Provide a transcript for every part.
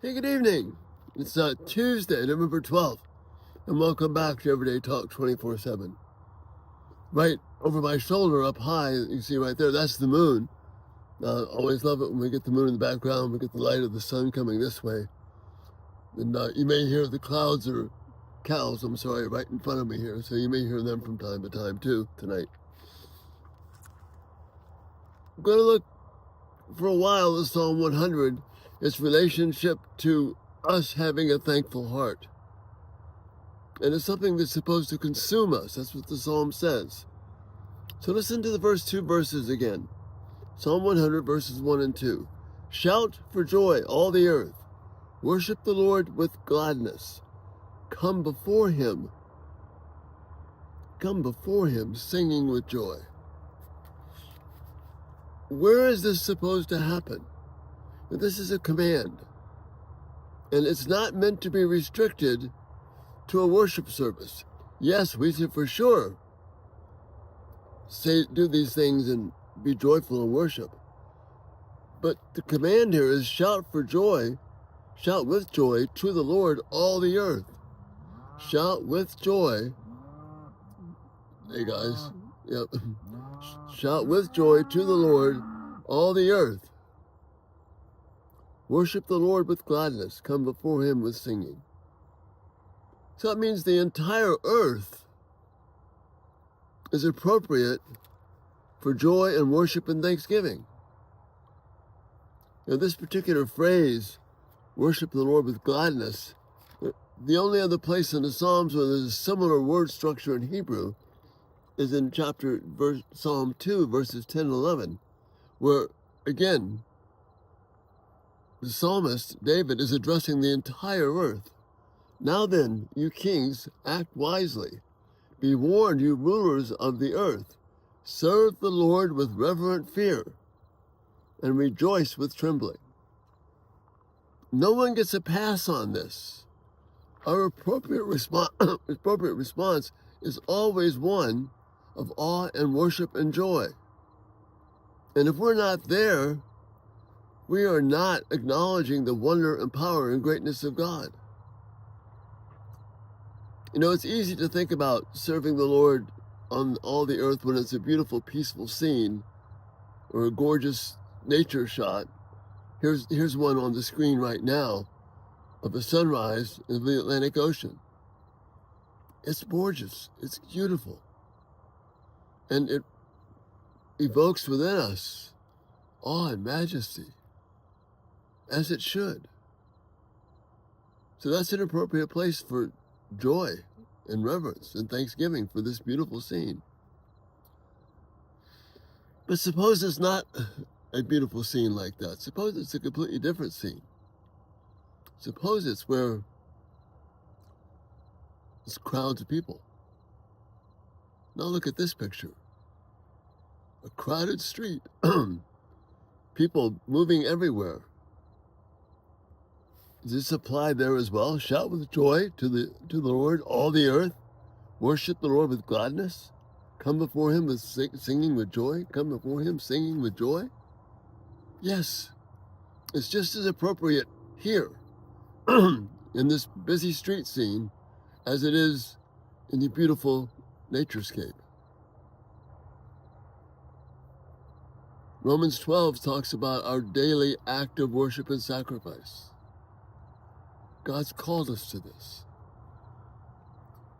Hey, good evening. It's Tuesday, November 12th, and welcome back to Everyday Talk 24/7. Right over my shoulder up high, you can see right there, that's the moon. Always love it when we get the moon in the background, we get the light of the sun coming this way. And you may hear the clouds or cows, right in front of me here, so you may hear them from time to time too tonight. I'm going to look for a while at Psalm 100, its relationship to us having a thankful heart. And it's something that's supposed to consume us. That's what the psalm says. So listen to the first two verses again. Psalm 100, verses 1 and 2. Shout for joy, all the earth. Worship the Lord with gladness. Come before him. Come before him, singing with joy. Where is this supposed to happen? This is a command. And it's not meant to be restricted to a worship service. Yes, we should for sure do these things and be joyful in worship. But the command here is shout for joy, shout with joy to the Lord, all the earth. Shout with joy. Hey guys, yep. Shout with joy to the Lord, all the earth. Worship the Lord with gladness. Come before him with singing. So that means the entire earth is appropriate for joy and worship and thanksgiving. Now, this particular phrase, worship the Lord with gladness, the only other place in the Psalms where there's a similar word structure in Hebrew is in Psalm 2, verses 10 and 11, where, again, the psalmist, David, is addressing the entire earth. Now then, you kings, act wisely. Be warned, you rulers of the earth. Serve the Lord with reverent fear and rejoice with trembling. No one gets a pass on this. Our appropriate response is always one of awe and worship and joy. And if we're not there, we are not acknowledging the wonder and power and greatness of God. You know, it's easy to think about serving the Lord on all the earth when it's a beautiful, peaceful scene or a gorgeous nature shot. Here's one on the screen right now of a sunrise in the Atlantic Ocean. It's gorgeous. It's beautiful. And it evokes within us awe and majesty, as it should. So that's an appropriate place for joy and reverence and thanksgiving for this beautiful scene. But suppose it's not a beautiful scene like that. Suppose it's a completely different scene. Suppose it's where it's crowds of people. Now look at this picture. A crowded street. People moving everywhere. Does this apply there as well? Shout with joy to the Lord, all the earth. Worship the Lord with gladness. Come before him with singing with joy. Come before him singing with joy. Yes, it's just as appropriate here in this busy street scene as it is in the beautiful naturescape. Romans 12 talks about our daily act of worship and sacrifice. God's called us to this.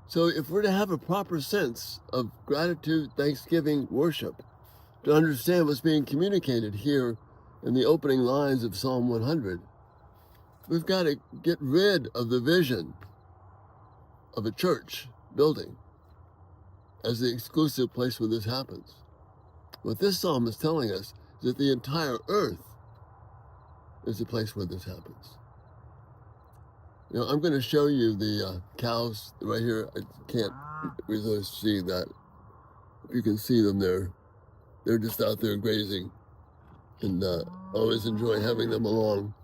So if we're to have a proper sense of gratitude, thanksgiving, worship, to understand what's being communicated here in the opening lines of Psalm 100, we've got to get rid of the vision of a church building as the exclusive place where this happens. What this psalm is telling us is that the entire earth is the place where this happens. You know, I'm going to show you the cows right here. I can't really see that. If you can see them there, they're just out there grazing. And always enjoy having them along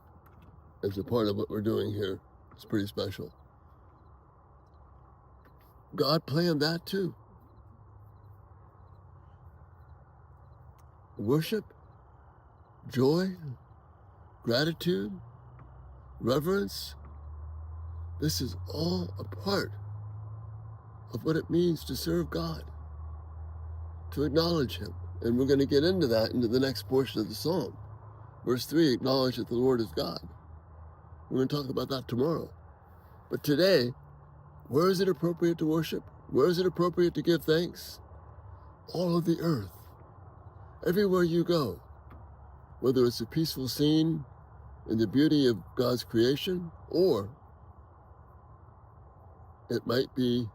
as a part of what we're doing here. It's pretty special. God planned that too. Worship, joy, gratitude, reverence. This is all a part of what it means to serve God, to acknowledge him. And we're going to get into that into the next portion of the psalm. Verse 3, acknowledge that the Lord is God. We're going to talk about that tomorrow. But today, where is it appropriate to worship? Where is it appropriate to give thanks? All of the earth. Everywhere you go, whether it's a peaceful scene in the beauty of God's creation, or it might be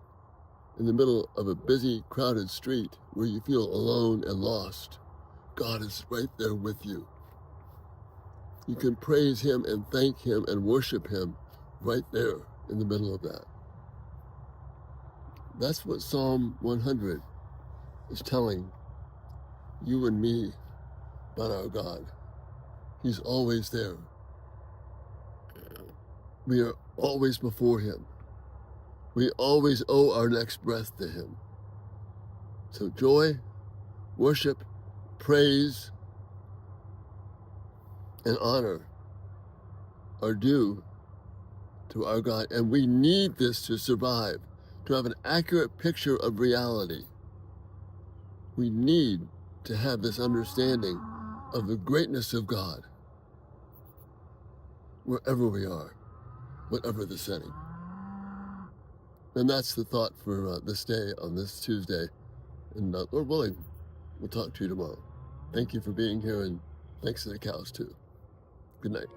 in the middle of a busy, crowded street where you feel alone and lost. God is right there with you. You can praise him and thank him and worship him right there in the middle of that. That's what Psalm 100 is telling you and me about our God. He's always there. We are always before him. We always owe our next breath to him. So joy, worship, praise, and honor are due to our God. And we need this to survive, to have an accurate picture of reality. We need to have this understanding of the greatness of God wherever we are, whatever the setting. And that's the thought for this day on this Tuesday. And Lord willing, we'll talk to you tomorrow. Thank you for being here, and thanks to the cows too. Good night.